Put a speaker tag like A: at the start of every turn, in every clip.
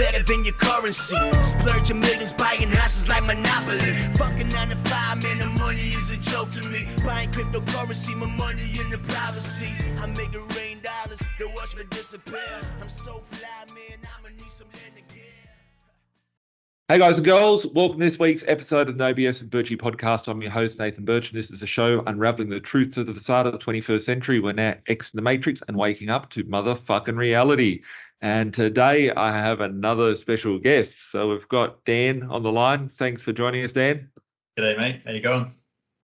A: better than your currency. Splurging millions, buying houses like Monopoly. Fucking 9 to 5, man, the money is a joke to me. Buying cryptocurrency, my money in the privacy. I make it rain dollars, they watch me disappear. I'm so fly, man, I'ma need some land again.
B: Hey guys and girls, welcome to this week's episode of the No BS and Birchy podcast. I'm your host, Nathan Birch, and this is a show unraveling the truth to the facade of the 21st century. We're now exiting the matrix and waking up to motherfucking reality. And today I have another special guest. So we've got Dan on the line. Thanks for joining us, Dan.
C: G'day, mate. How you going?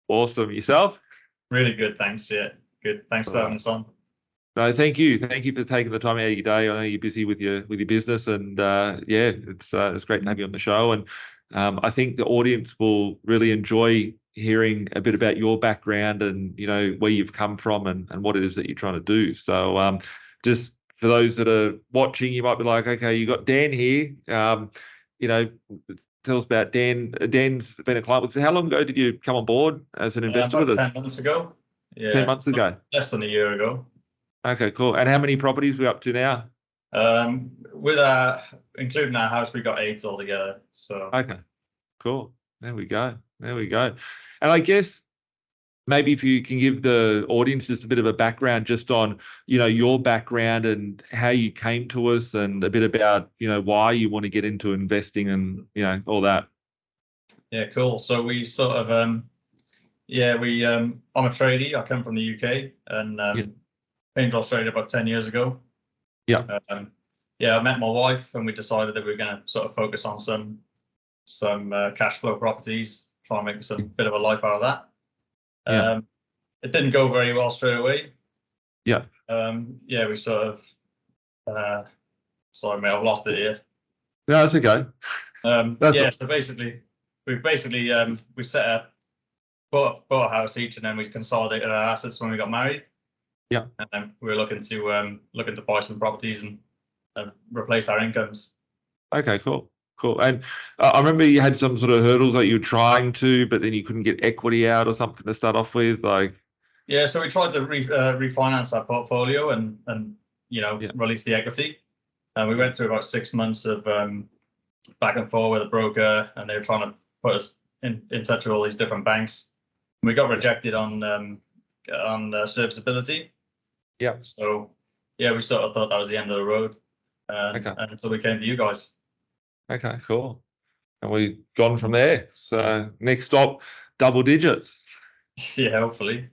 B: Awesome. Yourself?
C: Really good, thanks. Yeah, good. Thanks for having us on.
B: No, thank you. Thank you for taking the time out of your day. I know you're busy with your business, and it's great to have you on the show. And I think the audience will really enjoy hearing a bit about your background and where you've come from and what it is that you're trying to do. So just for those that are watching, you might be like, okay, you got Dan here. Tell us about Dan. Dan's been a client with us. How long ago did you come on board as an investor with us?
C: 10 months ago. Yeah,
B: 10 months ago.
C: Less than a year ago.
B: Okay, cool. And how many properties are we up to now?
C: With including our house, we got 8 altogether. So
B: okay, cool. There we go. And I guess maybe if you can give the audience just a bit of a background just on, your background and how you came to us and a bit about, why you want to get into investing and, all that.
C: Yeah, cool. So we sort of, I'm a tradie. I come from the UK and came to Australia about 10 years ago.
B: Yeah.
C: I met my wife and we decided that we were going to sort of focus on some cash flow properties, try and make some bit of a life out of that. It didn't go very well straight away.
B: Yeah.
C: We sort of, sorry mate, I've lost it here.
B: No, that's okay.
C: So basically, we set up, bought a house each, and then we consolidated our assets when we got married.
B: Yeah.
C: And then we were looking to buy some properties and replace our incomes.
B: Okay, cool. And I remember you had some sort of hurdles that you were trying to, but then you couldn't get equity out or something to start off with, like.
C: Yeah, so we tried to refinance our portfolio and release the equity. And we went through about 6 months of back and forth with a broker, and they were trying to put us in touch with all these different banks. We got rejected on serviceability.
B: Yeah.
C: So we sort of thought that was the end of the road. And so we came to you guys.
B: Okay, cool. And we've gone from there. So next stop, double digits.
C: Yeah, hopefully.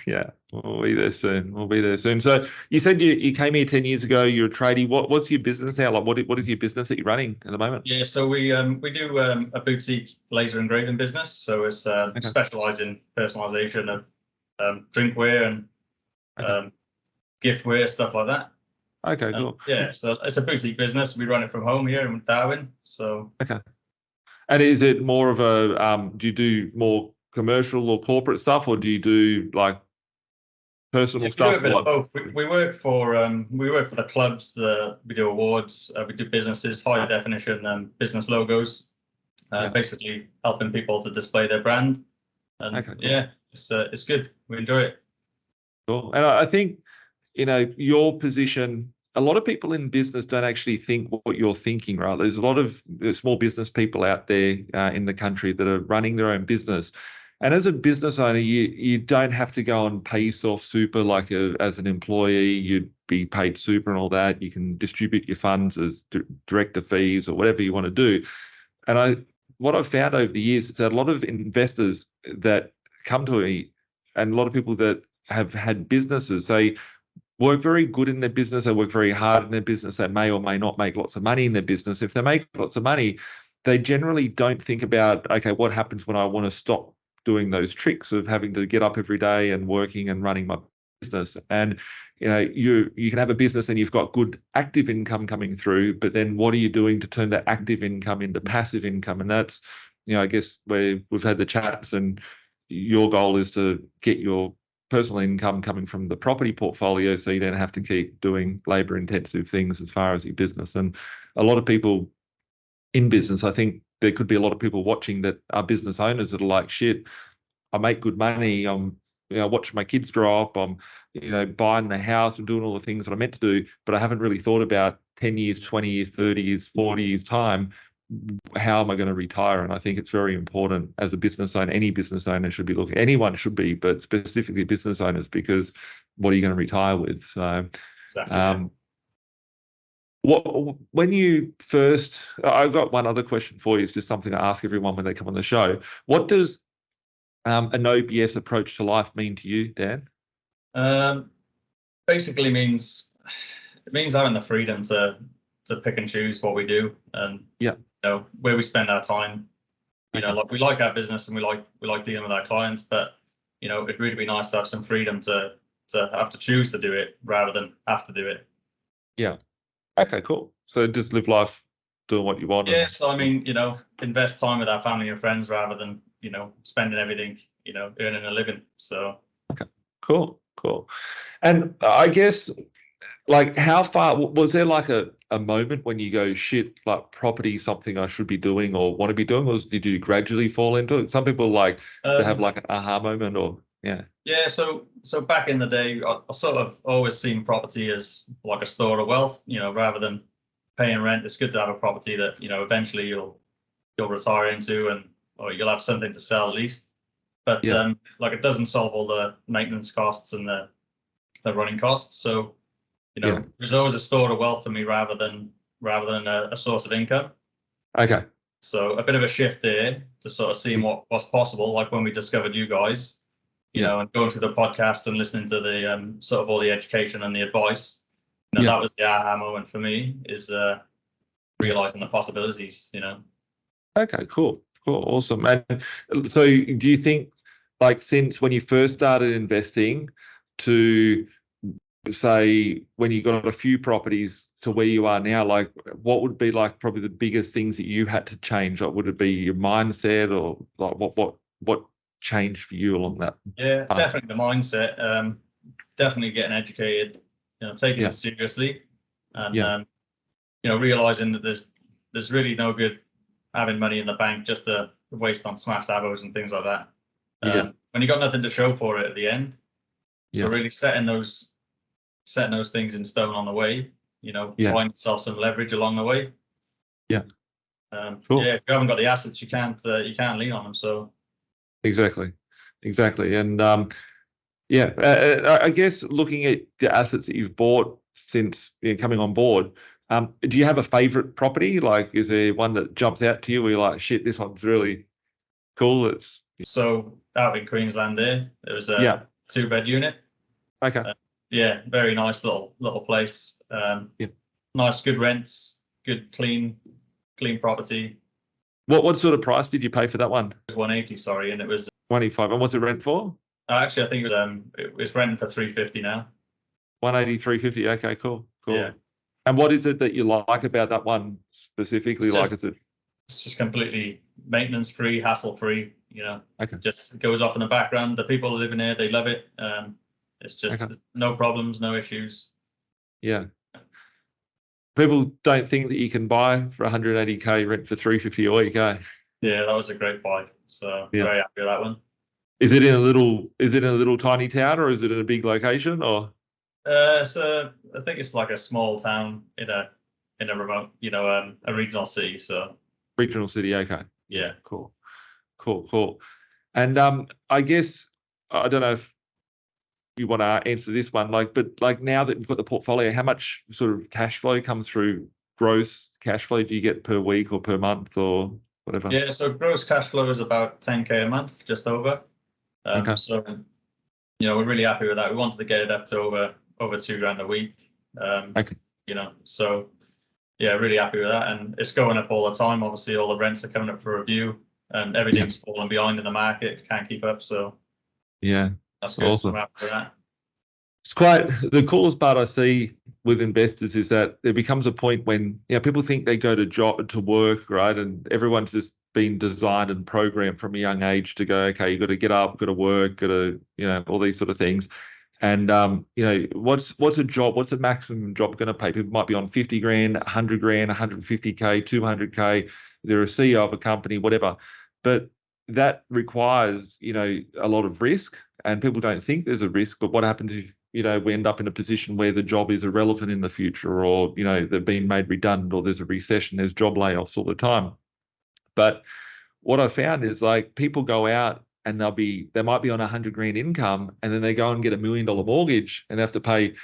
B: Yeah, we'll be there soon. So you said you came here 10 years ago. You're a tradie. What's your business now? Like, what is your business that you're running at the moment?
C: Yeah, so we do a boutique laser engraving business. So it's specialised in personalisation of drinkware and giftware, stuff like that.
B: Okay, cool.
C: So it's a boutique business. We run it from home here in Darwin. So
B: okay. And is it more of a do you do more commercial or corporate stuff, or do you do like personal stuff?
C: We do a bit of both. We work for the clubs. We do awards. We do businesses, high definition business logos. Basically helping people to display their brand. And cool. It's good. We enjoy it.
B: Cool. And I think your position, a lot of people in business don't actually think what you're thinking, right? There's a lot of small business people out there in the country that are running their own business. And as a business owner, you don't have to go and pay yourself super like as an employee. You'd be paid super and all that. You can distribute your funds as director fees or whatever you want to do. And what I've found over the years is that a lot of investors that come to me and a lot of people that have had businesses, they work very good in their business, they work very hard in their business, they may or may not make lots of money in their business. If they make lots of money, they generally don't think about, okay, what happens when I want to stop doing those tricks of having to get up every day and working and running my business. And you can have a business and you've got good active income coming through, but then what are you doing to turn that active income into passive income? And that's I guess where we've had the chats, and your goal is to get your personal income coming from the property portfolio so you don't have to keep doing labor intensive things as far as your business. And a lot of people in business, I think there could be a lot of people watching that are business owners that are like, shit, I make good money, I'm watching my kids grow up. I'm, buying the house and doing all the things that I meant to do, but I haven't really thought about 10 years, 20 years, 30 years, 40 years time. How am I going to retire? And I think it's very important as a business owner. Any business owner should be looking. Anyone should be, but specifically business owners, because what are you going to retire with? So,
C: exactly.
B: when you first, I've got one other question for you. It's just something I ask everyone when they come on the show. What does a no BS approach to life mean to you, Dan?
C: Basically means having the freedom to pick and choose what we do, and where we spend our time. Like we like our business and we like dealing with our clients, but it'd really be nice to have some freedom to have to choose to do it rather than have to do it.
B: Yeah. Okay, cool. So just live life doing what you want.
C: Yeah. So I mean, invest time with our family and friends rather than spending everything, earning a living. So.
B: Okay. Cool. And I guess, like, how far was there, like a moment when you go, shit, like property, something I should be doing or want to be doing, or did you gradually fall into it? Some people like to have like an aha moment, or yeah. So
C: back in the day, I sort of always seen property as like a store of wealth, rather than paying rent. It's good to have a property that eventually you'll retire into, or you'll have something to sell at least. But like it doesn't solve all the maintenance costs and the running costs. So it was always a store of wealth for me rather than a source of income. Okay. So a bit of a shift there to sort of seeing what's possible. Like when we discovered you guys, and going through the podcast and listening to the sort of all the education and the advice. That was the aha moment for me, is realizing the possibilities.
B: Okay. Cool. Awesome. And so, do you think, like, since when you first started investing to say when you got a few properties to where you are now, like what would be like probably the biggest things that you had to change? Like, would it be your mindset, or like what changed for you along that?
C: Yeah, definitely the mindset. Definitely getting educated, taking it seriously, and realizing that there's really no good having money in the bank just to waste on smashed abos and things like that. When you got nothing to show for it at the end. So really setting those things in stone on the way, buying yourself some leverage along the way. Cool. If you haven't got the assets, you can't lean on them. So
B: exactly. And I guess looking at the assets that you've bought since coming on board, do you have a favorite property? Like, is there one that jumps out to you where you're like, shit, this one's really cool?
C: So out in Queensland there was a 2-bed unit.
B: Okay.
C: Very nice little place. Nice, good rents, good clean property.
B: What sort of price did you pay for that one?
C: It was 180, sorry, and it was
B: 185. And what's it rent for?
C: Actually, I think it was renting for 350 now.
B: 180, 350. Okay, cool.
C: Yeah.
B: And what is it that you like about that one specifically?
C: It's just completely maintenance free, hassle free. Just goes off in the background. The people living here, they love it. It's just no problems, no issues. Yeah.
B: People don't think that you can buy for 180k, rent for 350 a week, eh?
C: Yeah, that was a great buy. So very happy with that one.
B: Is it in a little tiny town, or is it in a big location, or?
C: So I think it's like a small town in a remote, a regional city. So
B: regional city, okay.
C: Yeah.
B: Cool. And I guess I don't know if you want to answer this one, but now that you've got the portfolio, how much sort of cash flow comes through? Gross cash flow do you get per week or per month or whatever?
C: Yeah, so gross cash flow is about 10k a month, just over. So we're really happy with that. We wanted to get it up to over $2,000 a week. So really happy with that, and it's going up all the time. Obviously, all the rents are coming up for review, and everything's falling behind in the market. Can't keep up, so that's good.
B: Awesome.
C: We're happy with that.
B: It's quite the coolest part I see with investors is that there becomes a point when people think they go to work, right, and everyone's just been designed and programmed from a young age to go, okay, you got to get up, got to work, got to all these sort of things. And what's a job? What's a maximum job going to pay? People might be on 50 grand, 100 grand, 150k, 200k. They're a CEO of a company, whatever. But that requires a lot of risk, and people don't think there's a risk. But what happens if, you know, we end up in a position where the job is irrelevant in the future, or, you know, they're being made redundant, or there's a recession, there's job layoffs all the time. But what I found is, like, people go out and they might be on $100,000 income, and then they go and get $1 million mortgage and they have to pay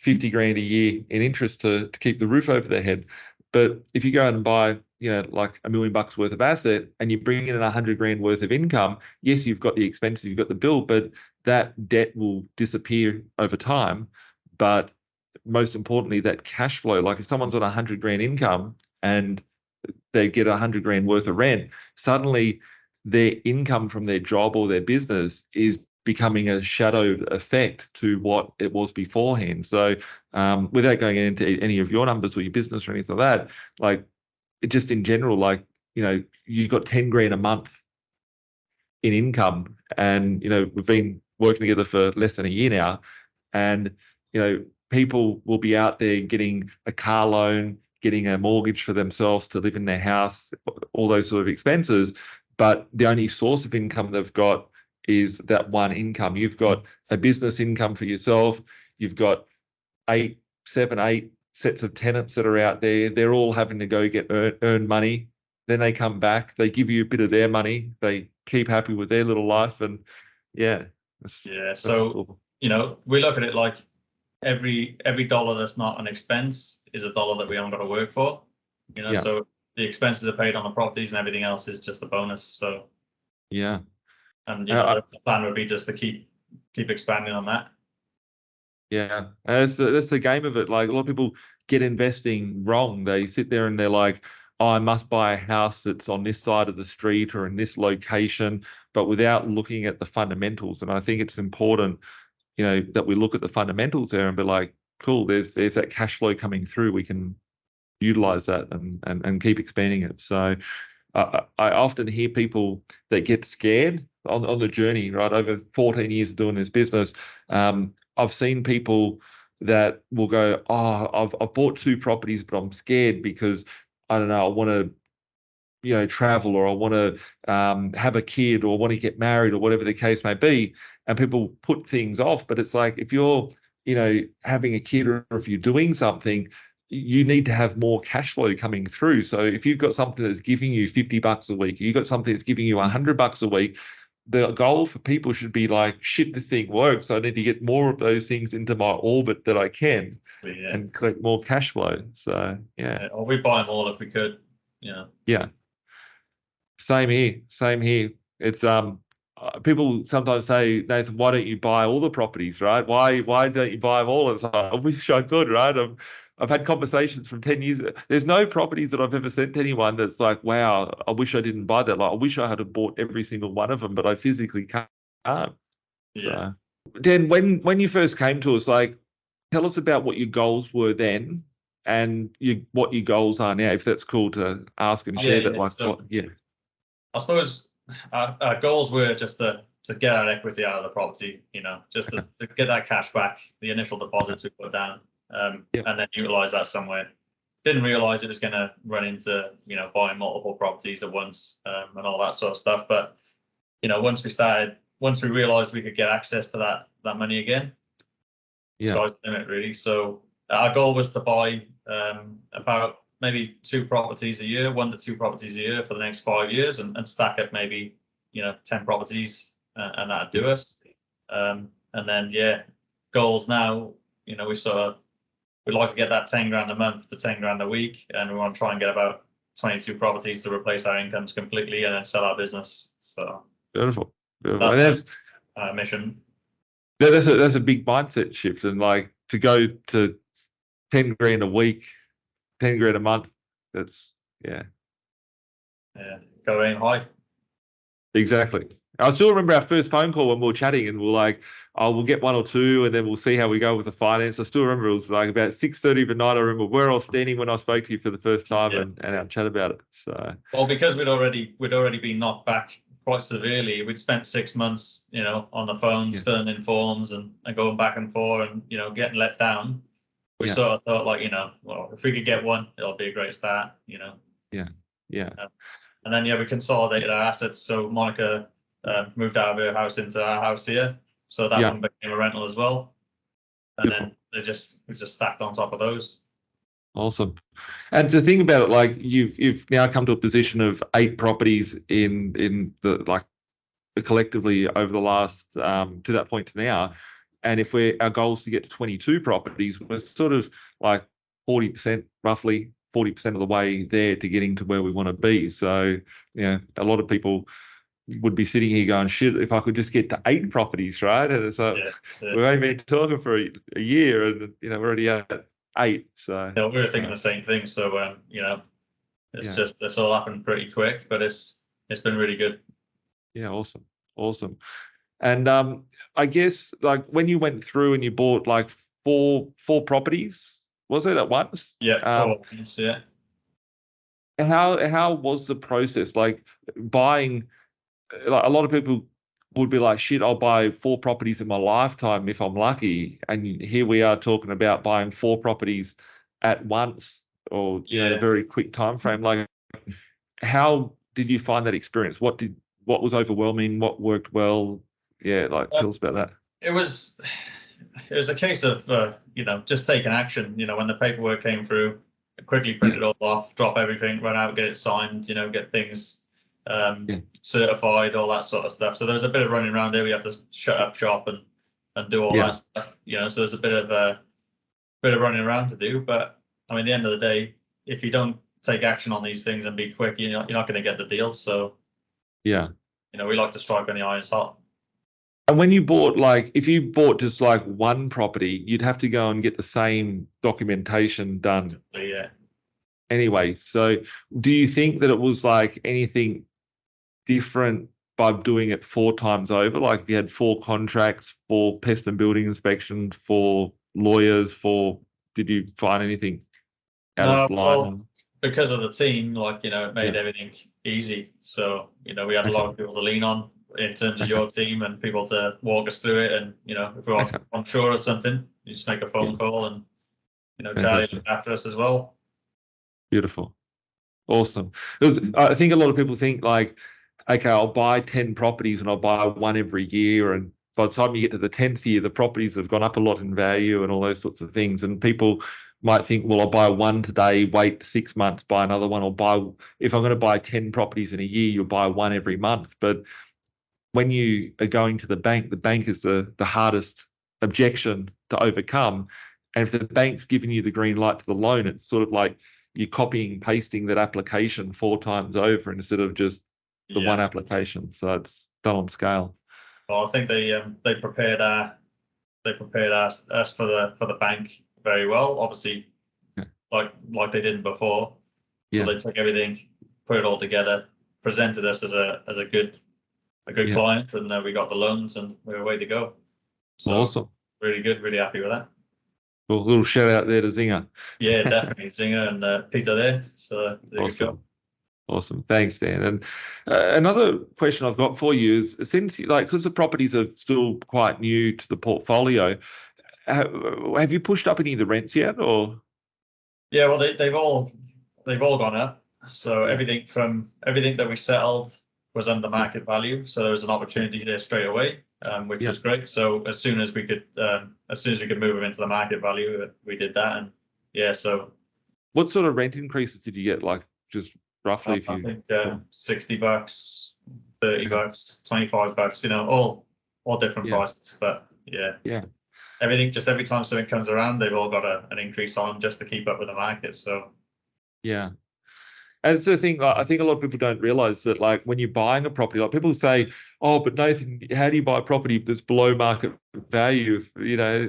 B: $50,000 a year in interest to keep the roof over their head. But if you go out and buy, you know, like $1 million worth of asset, and you bring in $100,000 worth of income, yes, you've got the expenses, you've got the bill, but that debt will disappear over time. But most importantly, that cash flow, like if someone's on $100,000 income and they get $100,000 worth of rent, suddenly their income from their job or their business is becoming a shadowed effect to what it was beforehand. So without going into any of your numbers or your business or anything like that, like, just in general, like, you know, you've got $10,000 a month in income, and, you know, we've been working together for less than a year now, and, you know, people will be out there getting a car loan, getting a mortgage for themselves to live in their house, all those sort of expenses, but the only source of income they've got is that one income. You've got a business income for yourself. You've got 7, 8 sets of tenants that are out there. They're all having to go get earn money. Then they come back. They give you a bit of their money. They keep happy with their little life, and
C: So
B: cool.
C: You know, we look at it like every dollar that's not an expense is a dollar that we haven't got to work for. You know, so the expenses are paid on the properties, and everything else is just a bonus. So
B: yeah.
C: And, you know, the plan would be just to keep expanding on that.
B: Yeah, that's the game of it. Like, a lot of people get investing wrong. They sit there and they're like, oh, I must buy a house that's on this side of the street or in this location, but without looking at the fundamentals. And I think it's important, you know, that we look at the fundamentals there and be like, cool, there's that cash flow coming through. We can utilize that and keep expanding it. So I often hear people that get scared on the journey, right? Over 14 years of doing this business, I've seen people that will go, oh, I've bought 2 properties, but I'm scared because, I don't know, I want to, you know, travel, or I want to have a kid, or want to get married, or whatever the case may be. And people put things off. But it's like, if you're, you know, having a kid, or if you're doing something, you need to have more cash flow coming through. So if you've got something that's giving you $50 a week, you've got something that's giving you $100 a week, the goal for people should be like, shit, this thing works. So I need to get more of those things into my orbit that I can, and collect more cash flow. So
C: or we'd buy them all if we could.
B: Yeah. Same here. It's people sometimes say, Nathan, why don't you buy all the properties, right? Why don't you buy them all? It's like, I wish I could, right? I've had conversations from 10 years. There's no properties that I've ever sent to anyone that's like, wow, I wish I didn't buy that. Like, I wish I had bought every single one of them, but I physically can't.
C: Yeah.
B: So, Dan, when you first came to us, like, tell us about what your goals were then, and what your goals are now, if that's cool to ask and share that. Like,
C: I suppose our goals were just to get our equity out of the property, you know, just to get that cash back, the initial deposits we put down, and then utilize that somewhere. Didn't realize it was going to run into, you know, buying multiple properties at once, and all that sort of stuff. But, you know, once we realized we could get access to that money again, sky's the limit, really. So our goal was to buy about maybe 2 properties a year, 1 to 2 properties a year for the next 5 years, and stack up maybe, you know, 10 properties, and that'd do us. And then, goals now, you know, we'd like to get that 10 grand a month to 10 grand a week, and we want to try and get about 22 properties to replace our incomes completely, and then sell our business. So
B: beautiful.
C: That's our mission.
B: That's a big mindset shift, and like, to go to 10 grand a week, 10 grand a month, that's
C: going high.
B: Exactly. I still remember our first phone call when we were chatting, and we're like, oh, we'll get 1 or 2 and then we'll see how we go with the finance. I still remember it was like about 6:30 of the night. I remember where I was standing when I spoke to you for the first time, and our chat about it. So,
C: well, because we'd already been knocked back quite severely. We'd spent 6 months, you know, on the phones, filling in forms and going back and forth, and, you know, getting let down. We sort of thought, like, you know, well, if we could get 1, it'll be a great start, you know. And then we consolidated our assets. So Monica moved out of her house into our house here, So that one became a rental as well. And then we just stacked on top of those.
B: Awesome. And to think about it, like you've now come to a position of 8 properties in the like collectively over the last to that point to now. And if our goal is to get to 22 properties, we're sort of like 40%, roughly 40% of the way there to getting to where we want to be. So, a lot of people would be sitting here going, shit, if I could just get to 8 properties, right? And it's like, we've only been talking for a year and, we're already at 8. So
C: we were thinking the same thing. So, it's just, it's all happened pretty quick, but it's been really good.
B: Yeah, awesome. And I guess like when you went through and you bought like four properties, was it at once?
C: Yeah, 4 ones, yeah.
B: How was the process? Like buying, like a lot of people would be like, shit, I'll buy 4 properties in my lifetime if I'm lucky. And here we are talking about buying 4 properties at once or in a very quick time frame. Like, how did you find that experience? What was overwhelming? What worked well? Yeah, like tell us about that.
C: It was a case of just taking action. When the paperwork came through, quickly print it all off, drop everything, run out, get it signed. Get things certified, all that sort of stuff. So there was a bit of running around there. We have to shut up shop and do all that stuff. So there's a bit of running around to do. But I mean, at the end of the day, if you don't take action on these things and be quick, you're not going to get the deal. So we like to strike when the iron's hot.
B: And when you bought, like, if you bought just like one property, you'd have to go and get the same documentation done.
C: Yeah.
B: Anyway, so do you think that it was like anything different by doing it 4 times over? Like if you had 4 contracts, 4 pest and building inspections, 4 lawyers, did you find anything out of line?
C: Well, because of the team, it made everything easy. So, we had a lot of people to lean on in terms of your team and people to walk us through it. And, if we're unsure of something, you just make a phone call and, Charlie looked after us as well.
B: Beautiful. Awesome. Because I think a lot of people think like, okay, I'll buy 10 properties and I'll buy 1 every year. And by the time you get to the 10th year, the properties have gone up a lot in value and all those sorts of things. And people might think, well, I'll buy 1 today, wait 6 months, buy another one, or if I'm going to buy 10 properties in a year, you'll buy 1 every month. But when you are going to the bank is the hardest objection to overcome. And if the bank's giving you the green light to the loan, it's sort of like you're copying and pasting that application 4 times over instead of just the one application. So it's done on scale.
C: Well, I think they prepared us for the bank very well. Obviously, like they didn't before. So they took everything, put it all together, presented us as a good client, and we got the loans and we were way to go. So
B: awesome.
C: Really good, really happy with that.
B: Well, a little shout out there to Zinger.
C: Yeah, definitely. Zinger and Peter there. So there you go.
B: Awesome. Thanks, Dan. And another question I've got for you is, since because the properties are still quite new to the portfolio, have you pushed up any of the rents yet, or?
C: Yeah, well, they've all gone up. So everything that we settled was under market value. So there was an opportunity there straight away, which was great. So as soon as we could move them into the market value, we did that. And so. What
B: sort of rent increases did you get? Like just roughly,
C: I think $60, $30, $25. All different prices. But everything, just every time something comes around, they've all got an increase on just to keep up with the market. So
B: and it's the thing, I think a lot of people don't realize that, like, when you're buying a property, like people say, oh, but Nathan, how do you buy a property that's below market value,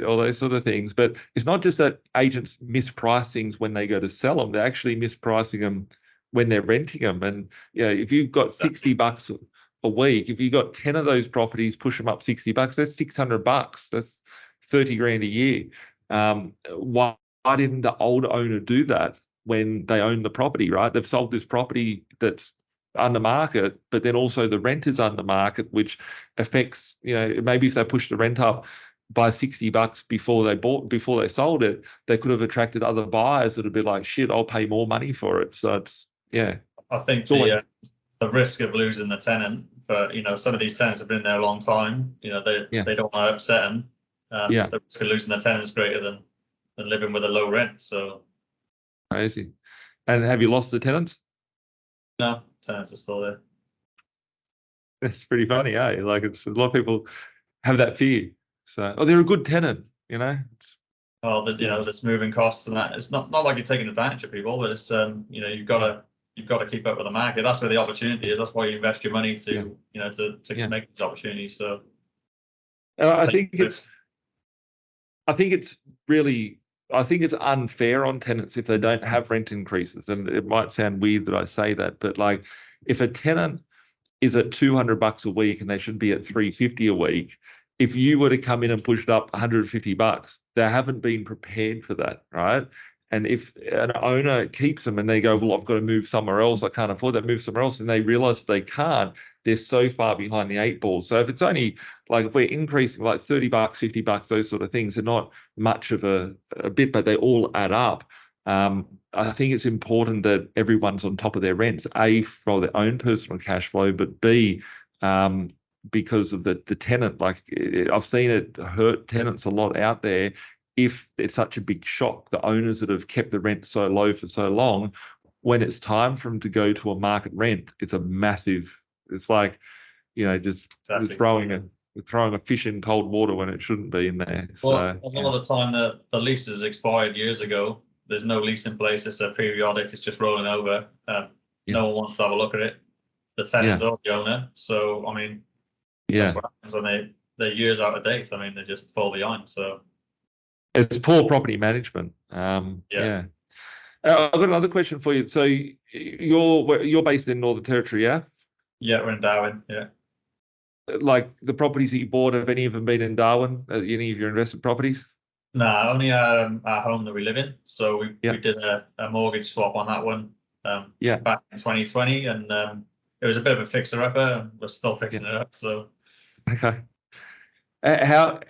B: all those sort of things. But it's not just that agents misprice things when they go to sell them, they're actually mispricing them when they're renting them. And if you've got $60 a week, if you've got 10 of those properties, push them up $60, that's $600. That's 30 grand a year. Why didn't the old owner do that when they own the property, right? They've sold this property that's under market, but then also the rent is under market, which affects, maybe if they push the rent up by $60 before they sold it, they could have attracted other buyers that would be like, shit, I'll pay more money for it. So it's,
C: I think the risk of losing the tenant for, some of these tenants have been there a long time. They don't want to upset them. The risk of losing the tenant is greater than living with a low rent. So
B: crazy. And have you lost the tenants?
C: no, tenants are still there.
B: It's pretty funny, eh? Like, it's a lot of people have that fear. So, they're a good tenant,
C: Well, there's moving costs and that. It's not like you're taking advantage of people, but it's you've got to keep up with the market. That's where the opportunity is. That's why you invest your money to make these opportunities. So
B: I think it's unfair on tenants if they don't have rent increases. And it might sound weird that I say that, but like, if a tenant is at $200 a week and they should be at $350 a week, if you were to come in and push it up $150, they haven't been prepared for that, right? And if an owner keeps them and they go, well, I've got to move somewhere else, I can't afford that, move somewhere else, and they realize they can't, they're so far behind the 8 ball. So if it's only like, if we're increasing like $30, $50, those sort of things, they're not much of a bit, but they all add up. I think it's important that everyone's on top of their rents, A, for their own personal cash flow, but B, because of the tenant. Like, I've seen it hurt tenants a lot out there. If it's such a big shock, the owners that have kept the rent so low for so long, when it's time for them to go to a market rent, it's a massive, it's like, just throwing a fish in cold water when it shouldn't be in there.
C: Well, a lot of the time the leases expired years ago. There's no lease in place. It's a periodic. It's just rolling over. No one wants to have a look at it. The tenant or the owner. So, I mean, that's what happens when they're years out of date. I mean, they just fall behind. So
B: it's poor property management. I've got another question for you. So you're based in Northern Territory, yeah?
C: Yeah, we're in Darwin. Yeah.
B: Like, the properties that you bought, have any of them been in Darwin? Any of your investment properties?
C: No, only our home that we live in. So we did a mortgage swap on that one back in 2020, and it was a bit of a fixer-upper, and we're still fixing it up. So
B: okay. How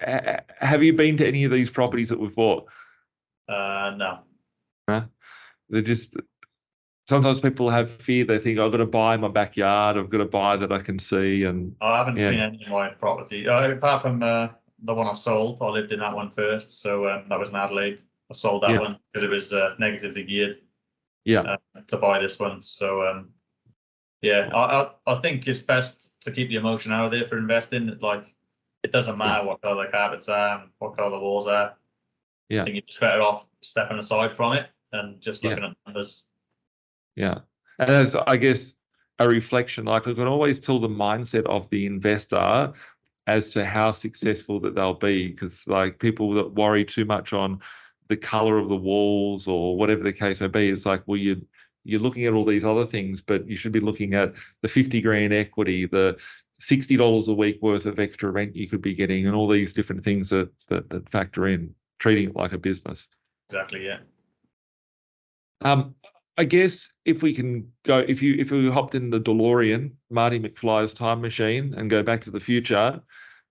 B: have you been to any of these properties that we've bought?
C: No.
B: They're just, sometimes people have fear. They think, I've got to buy my backyard. I've got to buy that I can see. And
C: I haven't seen any of my property apart from the one I sold. I lived in that one first, so that was in Adelaide. I sold that one because it was negatively geared. To buy this one. So I think it's best to keep the emotion out of there for investing. Like, it doesn't matter what color the carpets are, and what color the walls are. I think you're just better off stepping aside from it and just looking at numbers. Yeah.
B: And as, I guess, a reflection, like, I can always tell the mindset of the investor as to how successful that they'll be, because like, people that worry too much on the color of the walls or whatever the case may be, it's like, well, you're looking at all these other things, but you should be looking at the 50 grand equity, the $60 a week worth of extra rent you could be getting, and all these different things that factor in, treating it like a business.
C: Exactly. Yeah.
B: I guess if we can go, if we hopped in the DeLorean, Marty McFly's time machine, and go back to the future,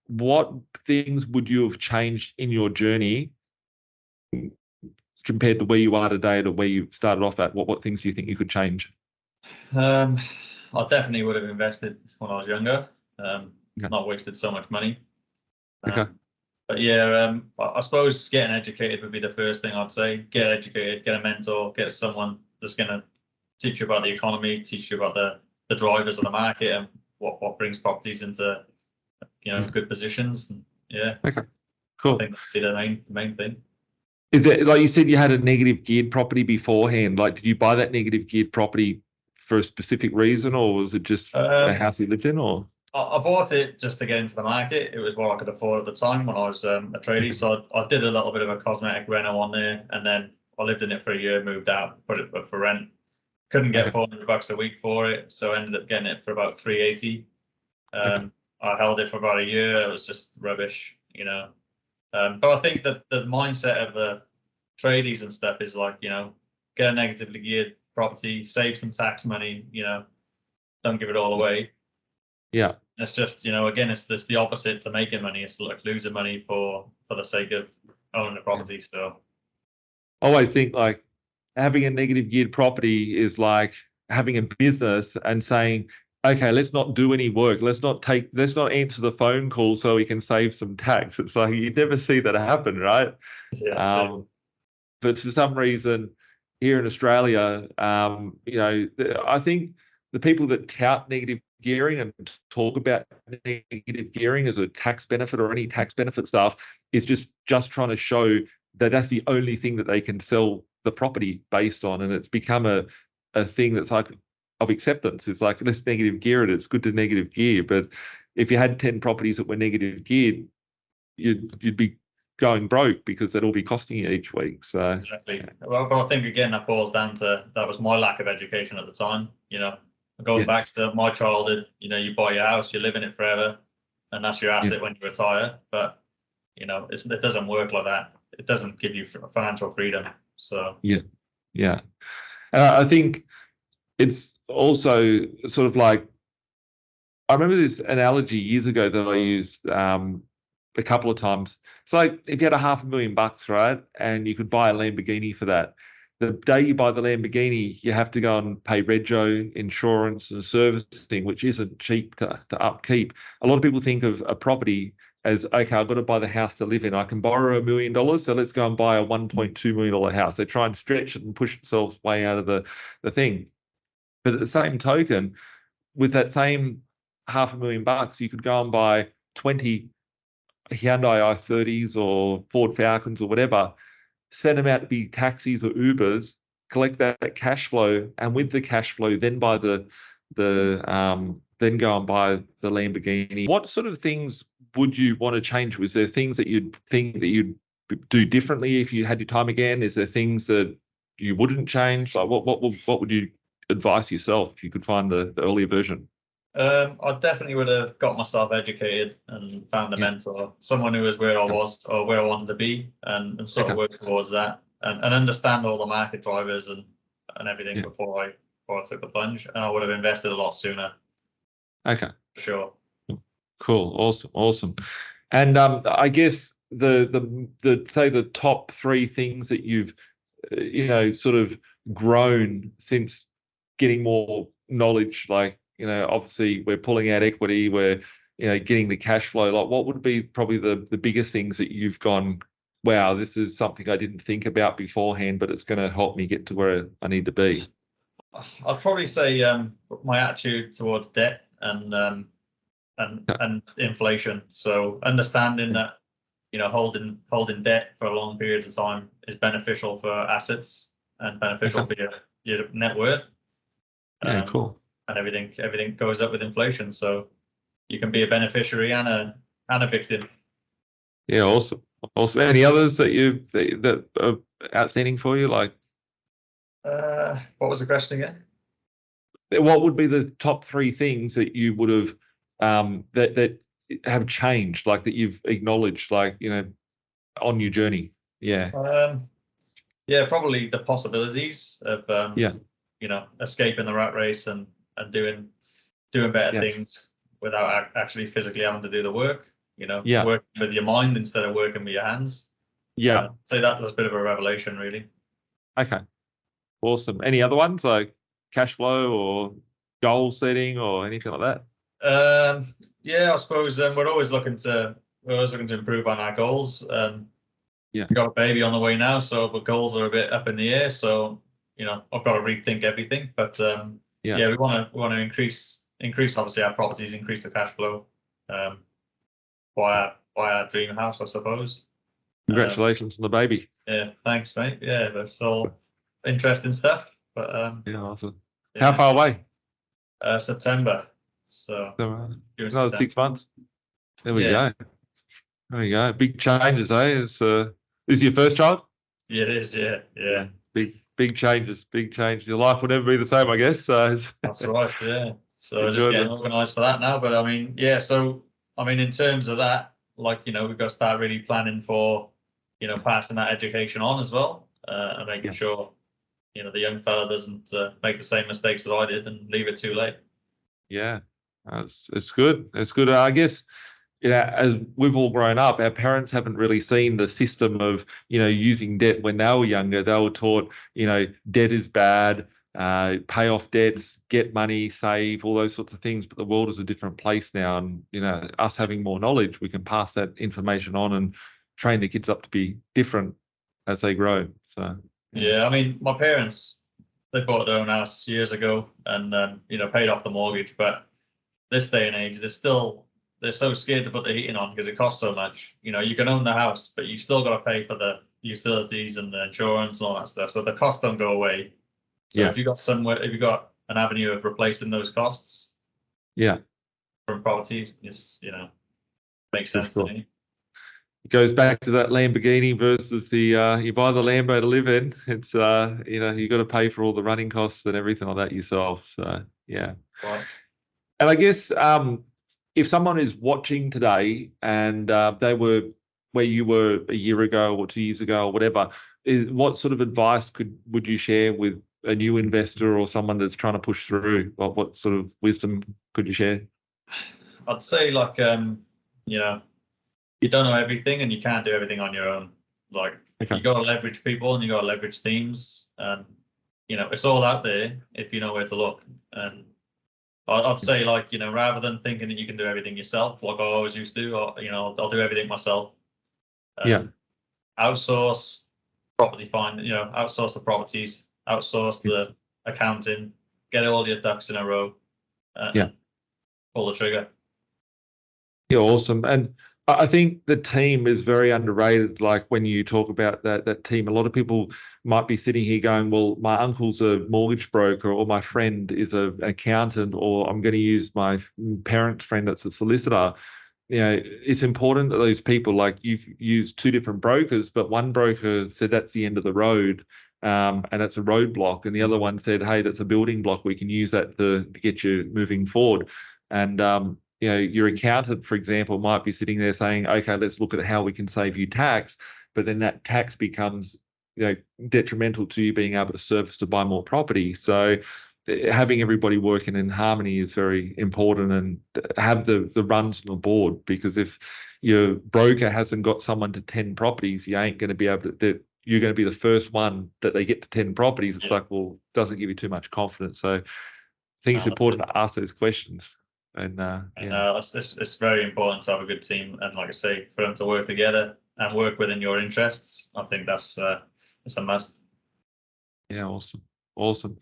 B: what things would you have changed in your journey compared to where you are today to where you started off at? What things do you think you could change?
C: I definitely would have invested when I was younger. Not wasted so much money. But yeah, I suppose getting educated would be the first thing I'd say. Get educated, get a mentor, get someone that's going to teach you about the economy, teach you about the drivers of the market, and what brings properties into good positions. And
B: okay, cool.
C: I think that'd be the main thing.
B: Is it, like you said, you had a negative geared property beforehand? Like, did you buy that negative geared property for a specific reason, or was it just a house you lived in? Or
C: I bought it just to get into the market. It was what I could afford at the time when I was a tradie. So I did a little bit of a cosmetic reno on there, and then I lived in it for a year, moved out, put it up for rent. Couldn't get $400 a week for it, so I ended up getting it for about $380. I held it for about a year. It was just rubbish, But I think that the mindset of the tradies and stuff is like, get a negatively geared property, save some tax money, don't give it all away.
B: Yeah.
C: It's just, again, it's the opposite to making money. It's like losing money for the sake of owning a property. So
B: I always think like having a negative geared property is like having a business and saying, okay, let's not do any work. Let's not answer the phone call so we can save some tax. It's like you never see that happen, right?
C: Yes.
B: But for some reason, here in Australia, I think the people that tout negative gearing and talk about negative gearing as a tax benefit or any tax benefit stuff is just trying to show that that's the only thing that they can sell the property based on, and it's become a thing that's like of acceptance. It's like, let's negative gear it. It's good to negative gear, but if you had 10 properties that were negative geared, you'd be going broke because it'll be costing you each week. So
C: exactly. Well, but I think again that boils down to that was my lack of education at the time. Going back to my childhood, you buy your house, you live in it forever, and that's your asset when you retire. But it doesn't work like that. It doesn't give you financial freedom. So
B: yeah. I think it's also sort of like, I remember this analogy years ago that I used a couple of times. It's like if you had $500,000, right, and you could buy a Lamborghini for that. The day you buy the Lamborghini, you have to go and pay rego, insurance, and servicing, which isn't cheap to upkeep. A lot of people think of a property as, okay, I've got to buy the house to live in. I can borrow $1 million, so let's go and buy a $1.2 million house. They try and stretch it and push themselves way out of the thing. But at the same token, with that same $500,000, you could go and buy 20 Hyundai i30s or Ford Falcons or whatever, send them out to be taxis or Ubers, collect that cash flow, and with the cash flow, then buy then go and buy the Lamborghini. What sort of things would you want to change? Was there things that you'd think that you'd do differently if you had your time again? Is there things that you wouldn't change? Like what would you advise yourself if you could find the earlier version?
C: I definitely would have got myself educated and found a mentor, someone who was where I was or where I wanted to be, and sort of work towards that and understand all the market drivers and everything before I took the plunge. And I would have invested a lot sooner.
B: Okay.
C: Sure.
B: Cool. Awesome. And I guess the top 3 things that you've sort of grown since getting more knowledge, like, obviously we're pulling out equity, we're, getting the cash flow. Like, what would be probably the biggest things that you've gone, wow, this is something I didn't think about beforehand, but it's going to help me get to where I need to be?
C: I'd probably say my attitude towards debt and inflation. So understanding that, holding debt for long periods of time is beneficial for assets and beneficial for your net worth.
B: Cool.
C: And everything goes up with inflation, so you can be a beneficiary and a victim.
B: Yeah, awesome. Any others that are outstanding for you? Like,
C: what was the question again?
B: What would be the top 3 things that you would have that have changed, like that you've acknowledged, like, on your journey? Yeah.
C: Probably the possibilities of escaping the rat race and doing better things without actually physically having to do the work. Working with your mind instead of working with your hands. So that was a bit of a revelation, really. Okay.
B: Awesome. Any other ones like cash flow or goal setting or anything like
C: that? I suppose we're always looking to improve on our goals. We've got a baby on the way now, so the goals are a bit up in the air. So I've got to rethink everything. But we want to increase obviously our properties, increase the cash flow, buy our dream house, I suppose.
B: Congratulations on the baby.
C: Yeah, thanks, mate. Yeah, that's all interesting stuff. But
B: awesome. How far away?
C: September. So
B: another 6 months. There we go. There we go. Big changes, eh? Is your first child?
C: Yeah, it is. Yeah.
B: Big changes. Your life will never be the same, I guess. So
C: that's right. Yeah. So just getting organised for that now. But in terms of that, like, we've got to start really planning for, passing that education on as well, and making sure, the young fella doesn't make the same mistakes that I did and leave it too late.
B: Yeah, it's good. It's good. I guess, as we've all grown up, our parents haven't really seen the system of, using debt when they were younger. They were taught, debt is bad. pay off debts, get money, save, all those sorts of things. But the world is a different place now. And, us having more knowledge, we can pass that information on and train the kids up to be different as they grow. So,
C: yeah, I mean, my parents, they bought their own house years ago and, paid off the mortgage. But this day and age, they're so scared to put the heating on because it costs so much. You can own the house, but you still got to pay for the utilities and the insurance and all that stuff. So the costs don't go away. So if you got an avenue of replacing those costs, from properties, it's makes sense to me.
B: It goes back to that Lamborghini versus the you buy the Lambo to live in. It's you got to pay for all the running costs and everything like that yourself. So
C: Right.
B: And I guess if someone is watching today and they were where you were a year ago or 2 years ago or whatever, what sort of advice would you share with a new investor or someone that's trying to push through? What sort of wisdom could you share?
C: I'd say you don't know everything and you can't do everything on your own. You got to leverage people and you got to leverage teams, and it's all out there if you know where to look. And I'd say rather than thinking that you can do everything yourself, like I always used to, I'll do everything myself. Outsource property outsource the properties, outsource the accounting, get all your ducks in a row. Pull the trigger.
B: Yeah, awesome. And I think the team is very underrated. Like when you talk about that team, a lot of people might be sitting here going, well, my uncle's a mortgage broker, or my friend is an accountant, or I'm going to use my parent's friend that's a solicitor. It's important that those people, like you've used two different brokers, but one broker said that's the end of the road, and that's a roadblock. And the other one said, hey, that's a building block. We can use that to get you moving forward. And, your accountant, for example, might be sitting there saying, okay, let's look at how we can save you tax. But then that tax becomes, detrimental to you being able to service to buy more property. So having everybody working in harmony is very important, and have the runs on the board, because if your broker hasn't got someone to 10 properties, you ain't going to be able to, you're going to be the first one that they get to 10 properties. It's like, well, doesn't give you too much confidence. So I think it's important to ask those questions. And
C: it's very important to have a good team, and like I say, for them to work together and work within your interests. I think that's it's a must.
B: Yeah, awesome.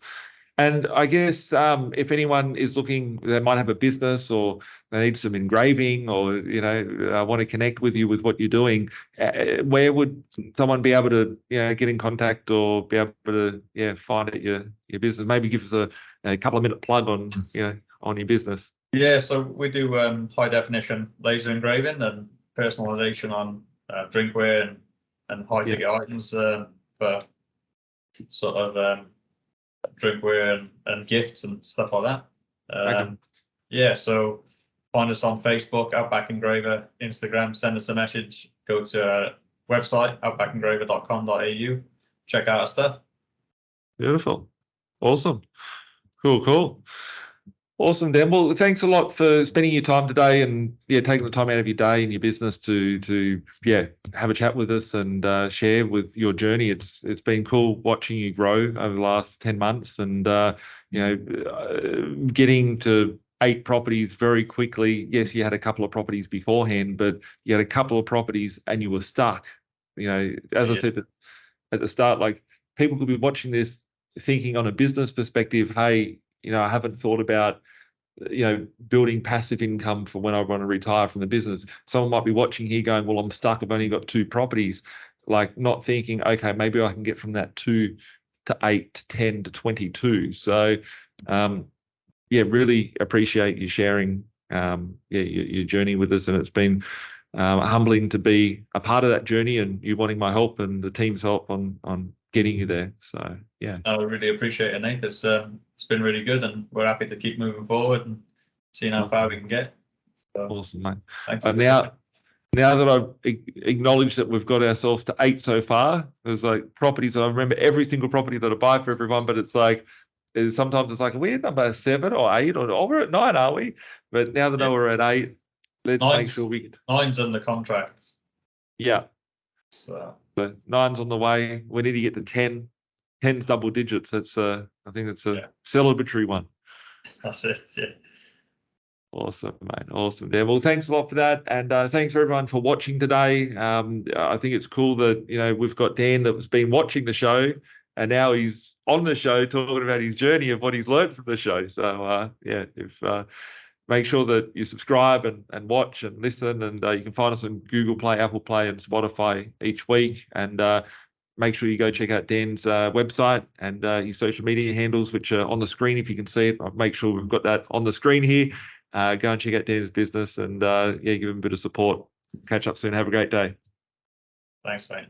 B: And I guess if anyone is looking, they might have a business or they need some engraving, or want to connect with you with what you're doing. Where would someone be able to get in contact or be able to find out your business? Maybe give us a couple of minute plug on on your business.
C: Yeah, so we do high definition laser engraving and personalization on drinkware and high ticket items for sort of drinkware and gifts and stuff like that. So find us on Facebook, Outback Engraver, Instagram, send us a message, go to our website, outbackengraver.com.au, check out our stuff.
B: Beautiful. Awesome. Cool. Awesome, Dan. Well, thanks a lot for spending your time today and taking the time out of your day and your business to have a chat with us and share with your journey. It's been cool watching you grow over the last 10 months and getting to 8 properties very quickly. Yes, you had a couple of properties beforehand, but you had a couple of properties and you were stuck. As I said at the start, like people could be watching this thinking on a business perspective, hey, I haven't thought about, building passive income for when I want to retire from the business. Someone might be watching here going, well, I'm stuck. I've only got 2 properties, like not thinking, okay, maybe I can get from that 2 to 8 to 10 to 22. So, really appreciate you sharing, your journey with us. And it's been humbling to be a part of that journey and you wanting my help and the team's help on getting you there. So
C: I really appreciate it, Nate. It's been really good, and we're happy to keep moving forward and seeing how far we can get. So,
B: awesome, mate.
C: Thanks.
B: Now that I've acknowledged that we've got ourselves to 8 so far, there's like properties. I remember every single property that I buy for everyone, but it's like sometimes it's like we're number 7 or 8 or we're at 9, are we? But now that we're at 8, let's make sure we
C: 9's under contract.
B: Yeah.
C: So
B: 9's on the way. We need to get to 10. 10's double digits. I think it's a celebratory one.
C: That's it. Yeah.
B: Awesome, mate. Awesome. Yeah. Well, thanks a lot for that. And thanks for everyone for watching today. I think it's cool that, we've got Dan that has been watching the show and now he's on the show talking about his journey of what he's learned from the show. So, make sure that you subscribe and watch and listen. And you can find us on Google Play, Apple Play, and Spotify each week. And make sure you go check out Dan's website and his social media handles, which are on the screen if you can see it. I'll make sure we've got that on the screen here. Go and check out Dan's business and give him a bit of support. Catch up soon. Have a great day.
C: Thanks, mate.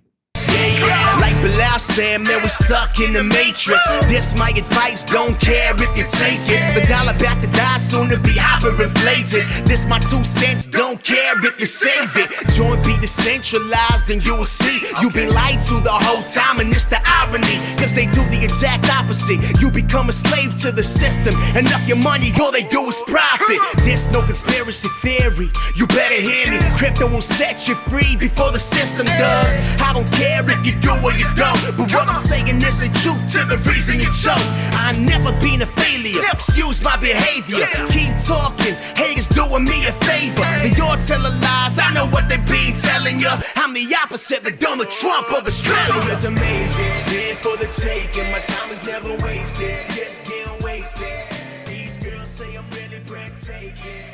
A: Yeah, like Bilal said, man, we're stuck in the matrix. This my advice, don't care if you take it. The dollar back to die, soon to be hyperinflated. This my 2 cents, don't care if you save it. Joint be decentralized and you will see you been lied to the whole time, and it's the irony, cause they do the exact opposite. You become a slave to the system, enough your money, all they do is profit. There's no conspiracy theory, you better hear me. Crypto will set you free before the system does. I don't care if you do or you don't, but what I'm saying is the truth to the reason you choke. I've never been a failure, excuse my behavior. Keep talking, haters doing me a favor. They all telling lies, I know what they been telling you. I'm the opposite, the Donald Trump of Australia. It's amazing, here for the taking. My time is never wasted, just getting wasted. These girls say I'm really breathtaking.